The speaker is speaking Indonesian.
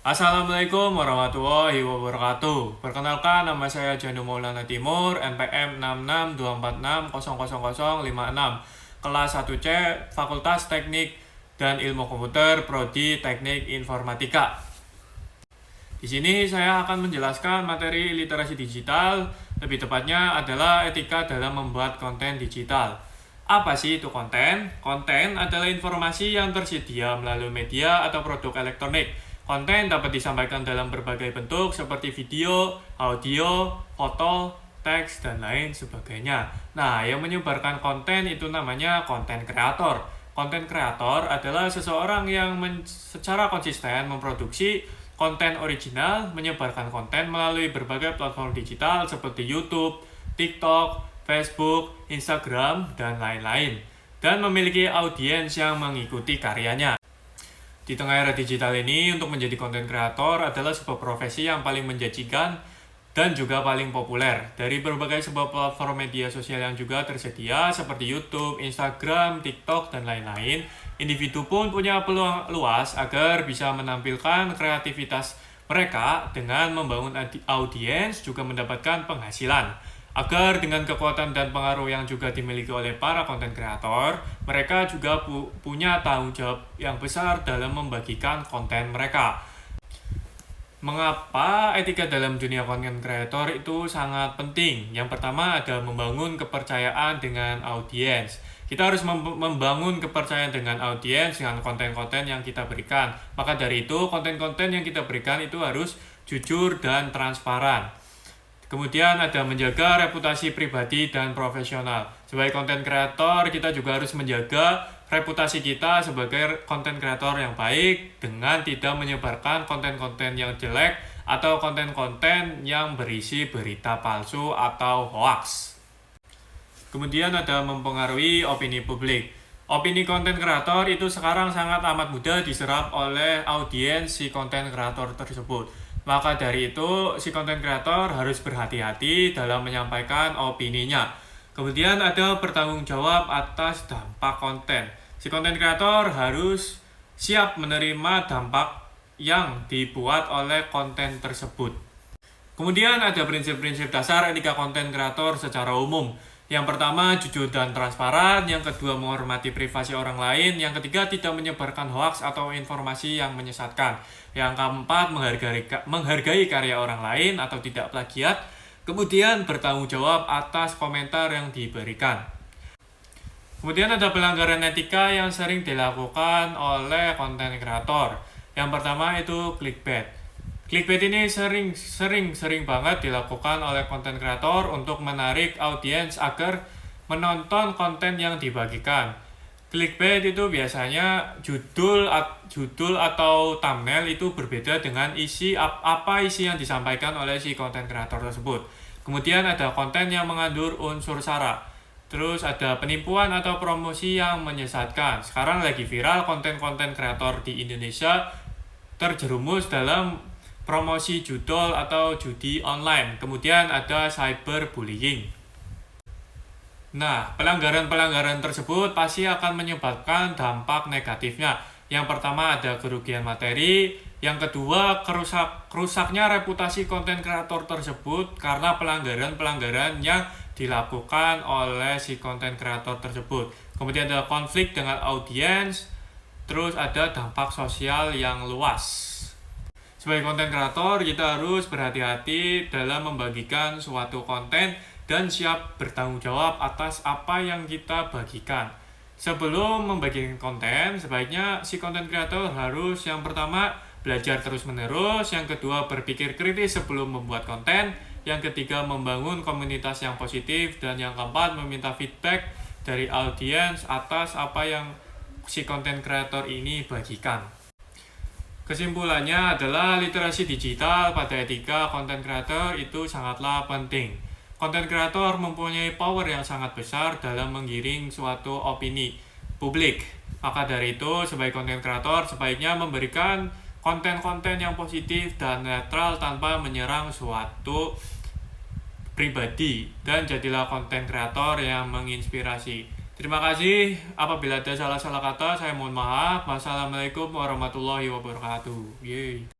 Assalamualaikum warahmatullahi wabarakatuh. Perkenalkan, nama saya Janu Maulana Timur, NPM 6624600056, kelas 1C, Fakultas Teknik dan Ilmu Komputer, Prodi Teknik Informatika. Di sini saya akan menjelaskan materi literasi digital, lebih tepatnya adalah etika dalam membuat konten digital. Apa sih itu konten? Konten adalah informasi yang tersedia melalui media atau produk elektronik. Konten dapat disampaikan dalam berbagai bentuk seperti video, audio, foto, teks, dan lain sebagainya. Nah, yang menyebarkan konten itu namanya konten kreator. Konten kreator adalah seseorang yang secara konsisten memproduksi konten original, menyebarkan konten melalui berbagai platform digital seperti YouTube, TikTok, Facebook, Instagram, dan lain-lain, dan memiliki audiens yang mengikuti karyanya. Di tengah era digital ini, untuk menjadi konten kreator adalah sebuah profesi yang paling menjanjikan dan juga paling populer. Dari berbagai sebuah platform media sosial yang juga tersedia seperti YouTube, Instagram, TikTok, dan lain-lain, individu pun punya peluang luas agar bisa menampilkan kreativitas mereka dengan membangun audiens juga mendapatkan penghasilan. Agar dengan kekuatan dan pengaruh yang juga dimiliki oleh para konten kreator, mereka juga punya tanggung jawab yang besar dalam membagikan konten mereka. Mengapa etika dalam dunia konten kreator itu sangat penting? Yang pertama ada membangun kepercayaan dengan audiens. Kita harus membangun kepercayaan dengan audiens dengan konten-konten yang kita berikan. Maka dari itu, konten-konten yang kita berikan itu harus jujur dan transparan. Kemudian ada menjaga reputasi pribadi dan profesional. Sebagai konten kreator, kita juga harus menjaga reputasi kita sebagai konten kreator yang baik dengan tidak menyebarkan konten-konten yang jelek atau konten-konten yang berisi berita palsu atau hoax. Kemudian ada mempengaruhi opini publik. Opini konten kreator itu sekarang sangat amat mudah diserap oleh audiens si konten kreator tersebut. Maka dari itu, si konten kreator harus berhati-hati dalam menyampaikan opininya. Kemudian ada bertanggung jawab atas dampak konten. Si konten kreator harus siap menerima dampak yang dibuat oleh konten tersebut. Kemudian ada prinsip-prinsip dasar etika konten kreator secara umum. Yang pertama, jujur dan transparan. Yang kedua, menghormati privasi orang lain. Yang ketiga, tidak menyebarkan hoaks atau informasi yang menyesatkan. Yang keempat, menghargai karya orang lain atau tidak plagiat. Kemudian, bertanggung jawab atas komentar yang diberikan. Kemudian ada pelanggaran etika yang sering dilakukan oleh konten kreator. Yang pertama itu clickbait. Clickbait ini sering banget dilakukan oleh konten kreator untuk menarik audiens agar menonton konten yang dibagikan. Clickbait itu biasanya judul atau thumbnail itu berbeda dengan isi yang disampaikan oleh si konten kreator tersebut. Kemudian ada konten yang mengandung unsur sara. Terus ada penipuan atau promosi yang menyesatkan. Sekarang lagi viral konten-konten kreator di Indonesia terjerumus dalam promosi judul atau judi online. Kemudian ada cyberbullying. Nah, pelanggaran-pelanggaran tersebut pasti akan menyebabkan dampak negatifnya. Yang pertama ada kerugian materi, yang kedua rusaknya reputasi konten kreator tersebut karena pelanggaran-pelanggaran yang dilakukan oleh si konten kreator tersebut. Kemudian ada konflik dengan audiens, terus ada dampak sosial yang luas. Sebagai konten kreator, kita harus berhati-hati dalam membagikan suatu konten dan siap bertanggung jawab atas apa yang kita bagikan. Sebelum membagikan konten, sebaiknya si konten kreator harus yang pertama belajar terus-menerus, yang kedua berpikir kritis sebelum membuat konten, yang ketiga membangun komunitas yang positif, dan yang keempat meminta feedback dari audiens atas apa yang si konten kreator ini bagikan. Kesimpulannya adalah literasi digital pada etika konten kreator itu sangatlah penting. Konten kreator mempunyai power yang sangat besar dalam menggiring suatu opini publik. Maka dari itu, sebagai konten kreator sebaiknya memberikan konten-konten yang positif dan netral tanpa menyerang suatu pribadi. Dan jadilah konten kreator yang menginspirasi. Terima kasih. Apabila ada salah-salah kata, saya mohon maaf. Wassalamualaikum warahmatullahi wabarakatuh. Yeay.